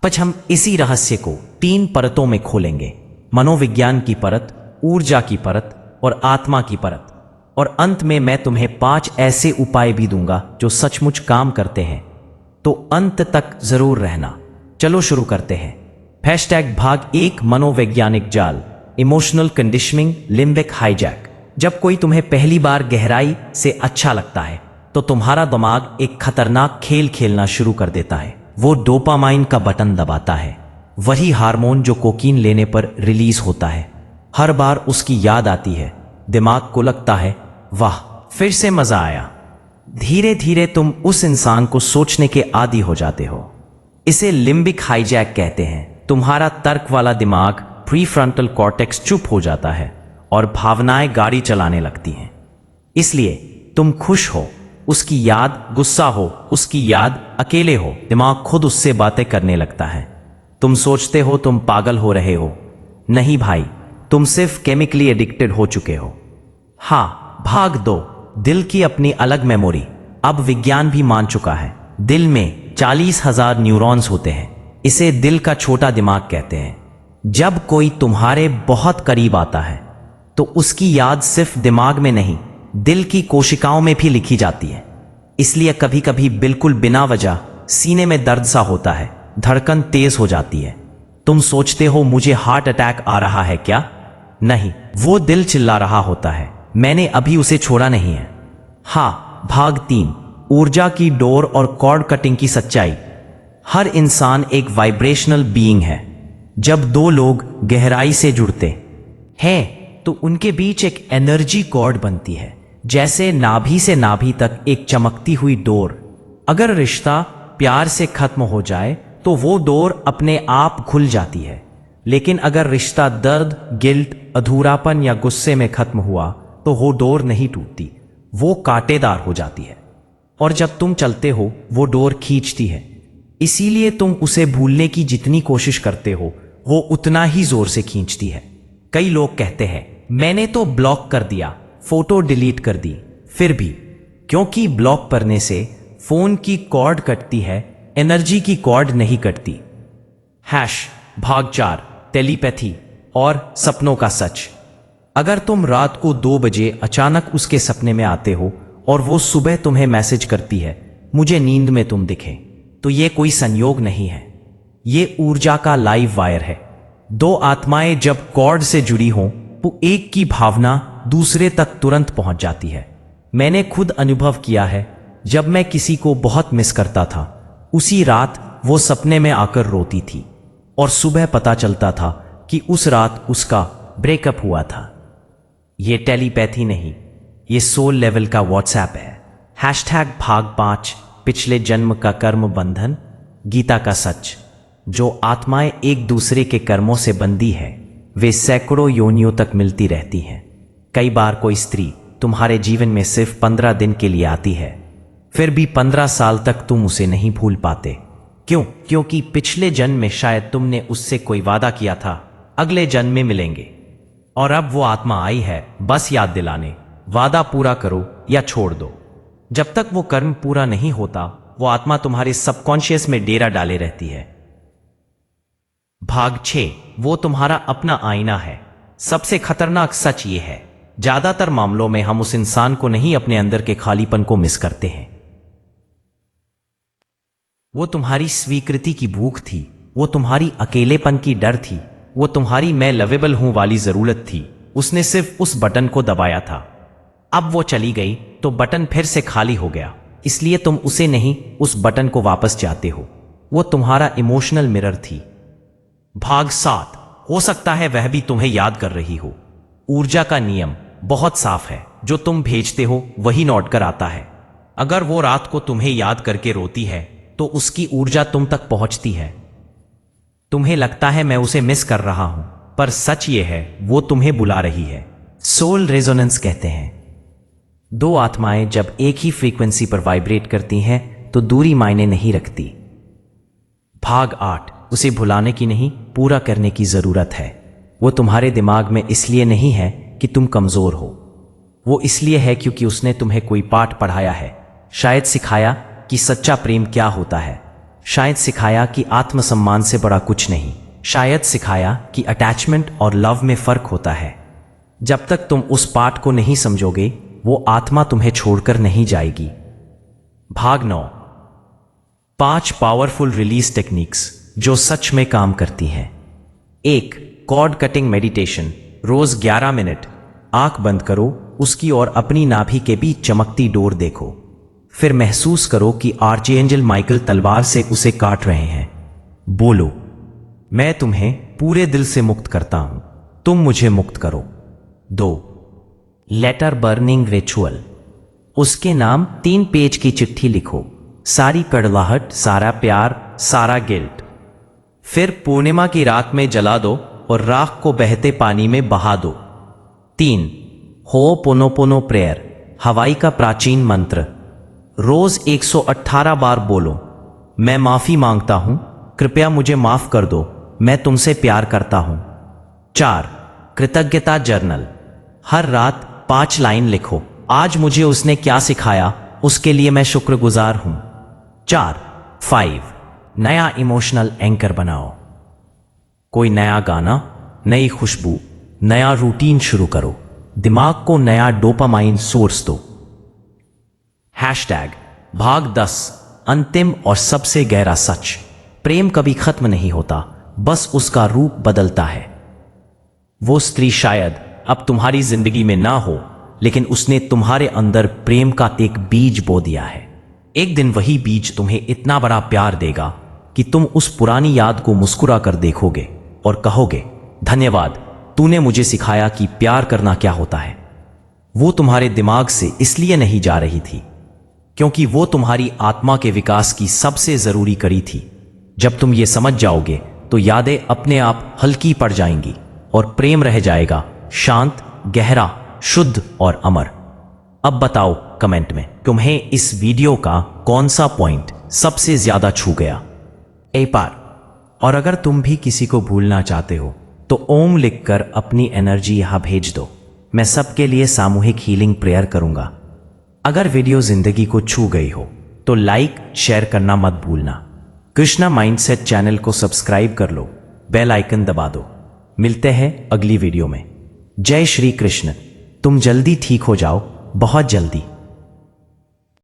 आज हम इसी रहस्य को 3 परतों में खोलेंगे। मनोविज्ञान की परत, ऊर्जा की परत और आत्मा की परत। और अंत में मैं तुम्हें 5 ऐसे उपाय भी दूंगा जो सचमुच काम करते हैं। तो अंत तक जरूर रहना। चलो शुरू करते हैं। भाग 1, मनोवैज्ञानिक जाल, इमोशनल कंडीशनिंग, लिम्बिक हाईजैक। जब कोई तुम्हें पहली बार गहराई से अच्छा लगता है तो तुम्हारा दिमाग एक खतरनाक खेल खेलना शुरू कर देता है। वो डोपामाइन का बटन दबाता है, वही हार्मोन जो कोकीन लेने पर रिलीज होता है। हर बार उसकी याद आती है, दिमाग को लगता है वाह फिर से मजा आया। धीरे धीरे तुम उस इंसान को सोचने के आदी हो जाते हो। इसे लिम्बिक हाईजैक कहते हैं। तुम्हारा तर्क वाला दिमाग, प्रीफ्रंटल कॉर्टेक्स, चुप हो जाता है और भावनाएं गाड़ी चलाने लगती हैं। इसलिए तुम खुश हो, उसकी याद, गुस्सा हो, उसकी याद, अकेले हो, दिमाग खुद उससे बातें करने लगता है। तुम सोचते हो तुम पागल हो रहे हो। नहीं भाई, तुम सिर्फ केमिकली एडिक्टेड हो चुके हो। हाँ, भाग 2, दिल की अपनी अलग मेमोरी। अब विज्ञान भी मान चुका है, दिल में 40,000 न्यूरॉन्स होते हैं। इसे दिल का छोटा दिमाग कहते हैं। जब कोई तुम्हारे बहुत करीब आता है तो उसकी याद सिर्फ दिमाग में नहीं, दिल की कोशिकाओं में भी लिखी जाती है। इसलिए कभी कभी बिल्कुल बिना वजह सीने में दर्द सा होता है, धड़कन तेज हो जाती है। तुम सोचते हो मुझे हार्ट अटैक आ रहा है क्या? नहीं, वो दिल चिल्ला रहा होता है, मैंने अभी उसे छोड़ा नहीं है। हाँ, भाग 3, ऊर्जा की डोर और कॉर्ड कटिंग की सच्चाई। हर इंसान एक वाइब्रेशनल बीइंग है। जब 2 लोग गहराई से जुड़ते हैं तो उनके बीच एक एनर्जी कॉर्ड बनती है, जैसे नाभि से नाभि तक एक चमकती हुई डोर। अगर रिश्ता प्यार से खत्म हो जाए तो वो डोर अपने आप खुल जाती है, लेकिन अगर रिश्ता दर्द, गिल्ट, अधूरापन या गुस्से में खत्म हुआ तो वो डोर नहीं टूटती, वो कांटेदार हो जाती है। और जब तुम चलते हो वो डोर खींचती है। इसीलिए तुम उसे भूलने की जितनी कोशिश करते हो वो उतना ही जोर से खींचती है। कई लोग कहते हैं मैंने तो ब्लॉक कर दिया, फोटो डिलीट कर दी, फिर भी, क्योंकि ब्लॉक करने से फोन की कॉर्ड कटती है, एनर्जी की कॉर्ड नहीं कटती। भाग 4, टेलीपैथी और सपनों का सच। अगर तुम रात को 2 बजे अचानक उसके सपने में आते हो और वो सुबह तुम्हें मैसेज करती है मुझे नींद में तुम दिखे, तो ये कोई संयोग नहीं है, ये ऊर्जा का लाइव वायर है। 2 आत्माएं जब कॉर्ड से जुड़ी हों तो एक की भावना दूसरे तक तुरंत पहुंच जाती है। मैंने खुद अनुभव किया है, जब मैं किसी को बहुत मिस करता था, उसी रात वो सपने में आकर रोती थी और सुबह पता चलता था कि उस रात उसका ब्रेकअप हुआ था। ये टेलीपैथी नहीं, ये सोल लेवल का व्हाट्सएप है। भाग 5, पिछले जन्म का कर्म बंधन, गीता का सच। जो आत्माएं एक दूसरे के कर्मों से बंधी है वे सैकड़ों योनियों तक मिलती रहती हैं। कई बार कोई स्त्री तुम्हारे जीवन में सिर्फ 15 दिन के लिए आती है, फिर भी 15 साल तक तुम उसे नहीं भूल पाते। क्यों? क्योंकि पिछले जन्म में शायद तुमने उससे कोई वादा किया था अगले जन्म में मिलेंगे, और अब वो आत्मा आई है बस याद दिलाने, वादा पूरा करो या छोड़ दो। जब तक वो कर्म पूरा नहीं होता वो आत्मा तुम्हारे सबकॉन्शियस में डेरा डाले रहती है। भाग 6, वो तुम्हारा अपना आईना है। सबसे खतरनाक सच ये है, ज्यादातर मामलों में हम उस इंसान को नहीं, अपने अंदर के खालीपन को मिस करते हैं। वो तुम्हारी स्वीकृति की भूख थी, वो तुम्हारी अकेलेपन की डर थी, वो तुम्हारी मैं लवेबल हूं वाली जरूरत थी। उसने सिर्फ उस बटन को दबाया था। अब वो चली गई तो बटन फिर से खाली हो गया, इसलिए तुम उसे नहीं, उस बटन को वापस चाहते हो। वो तुम्हारा इमोशनल मिरर थी। भाग 7, हो सकता है वह भी तुम्हें याद कर रही हो। ऊर्जा का नियम बहुत साफ है, जो तुम भेजते हो वही लौट कर आता है। अगर वो रात को तुम्हें याद करके रोती है तो उसकी ऊर्जा तुम तक पहुंचती है। तुम्हें लगता है मैं उसे मिस कर रहा हूं, पर सच ये है वो तुम्हें बुला रही है। सोल रेजोनेंस कहते हैं। 2 आत्माएं जब एक ही फ्रीक्वेंसी पर वाइब्रेट करती हैं तो दूरी मायने नहीं रखती। भाग 8, उसे भुलाने की नहीं, पूरा करने की जरूरत है। वो तुम्हारे दिमाग में इसलिए नहीं है कि तुम कमजोर हो, वो इसलिए है क्योंकि उसने तुम्हें कोई पाठ पढ़ाया है, शायद सिखाया कि सच्चा प्रेम क्या होता है। शायद सिखाया कि आत्मसम्मान से बड़ा कुछ नहीं। शायद सिखाया कि अटैचमेंट और लव में फर्क होता है। जब तक तुम उस पाठ को नहीं समझोगे, वो आत्मा तुम्हें छोड़कर नहीं जाएगी। भाग 9। 5 पावरफुल रिलीज टेक्निक्स जो सच में काम करती हैं। 1. Cord cutting meditation. रोज 11 मिनट आंख बंद करो, उसकी और अपनी नाभि के बीच चमकती डोर देखो। फिर महसूस करो कि आर्चएंजल माइकल तलवार से उसे काट रहे हैं। बोलो, मैं तुम्हें पूरे दिल से मुक्त करता हूं, तुम मुझे मुक्त करो। 2. Letter burning ritual. उसके नाम 3 पेज की चिट्ठी लिखो। सारी कड़वाहट, सारा प्यार, सारा गिल्ट। फिर पूर्णिमा की रात में जला दो और राख को बहते पानी में बहा दो। 3. होओपोनोपोनो प्रेयर। हवाई का प्राचीन मंत्र। रोज 118 बार बोलो, मैं माफी मांगता हूं, कृपया मुझे माफ कर दो, मैं तुमसे प्यार करता हूं। 4. कृतज्ञता जर्नल। हर रात 5 लाइन लिखो, आज मुझे उसने क्या सिखाया, उसके लिए मैं शुक्रगुजार हूं। 5. नया इमोशनल एंकर बनाओ। कोई नया गाना, नई खुशबू, नया रूटीन शुरू करो। दिमाग को नया डोपामाइन सोर्स दो। भाग 10। अंतिम और सबसे गहरा सच। प्रेम कभी खत्म नहीं होता, बस उसका रूप बदलता है। वो स्त्री शायद अब तुम्हारी जिंदगी में ना हो, लेकिन उसने तुम्हारे अंदर प्रेम का एक बीज बो दिया है। एक दिन वही बीज तुम्हें इतना बड़ा प्यार देगा कि तुम उस पुरानी याद को मुस्कुरा कर देखोगे और कहोगे, धन्यवाद, तूने मुझे सिखाया कि प्यार करना क्या होता है। वो तुम्हारे दिमाग से इसलिए नहीं जा रही थी क्योंकि वो तुम्हारी आत्मा के विकास की सबसे जरूरी कड़ी थी। जब तुम ये समझ जाओगे तो यादें अपने आप हल्की पड़ जाएंगी और प्रेम रह जाएगा शांत, गहरा, शुद्ध और अमर। अब बताओ कमेंट में तुम्हें इस वीडियो का कौन सा पॉइंट सबसे ज्यादा छू गया। एक बार और अगर तुम भी किसी को भूलना चाहते हो तो ओम लिखकर अपनी एनर्जी यहां भेज दो। मैं सबके लिए सामूहिक हीलिंग प्रेयर करूंगा। अगर वीडियो जिंदगी को छू गई हो तो लाइक शेयर करना मत भूलना। कृष्णा माइंडसेट चैनल को सब्सक्राइब कर लो, बेल आइकन दबा दो। मिलते हैं अगली वीडियो में। जय श्री कृष्ण। तुम जल्दी ठीक हो जाओ, बहुत जल्दी।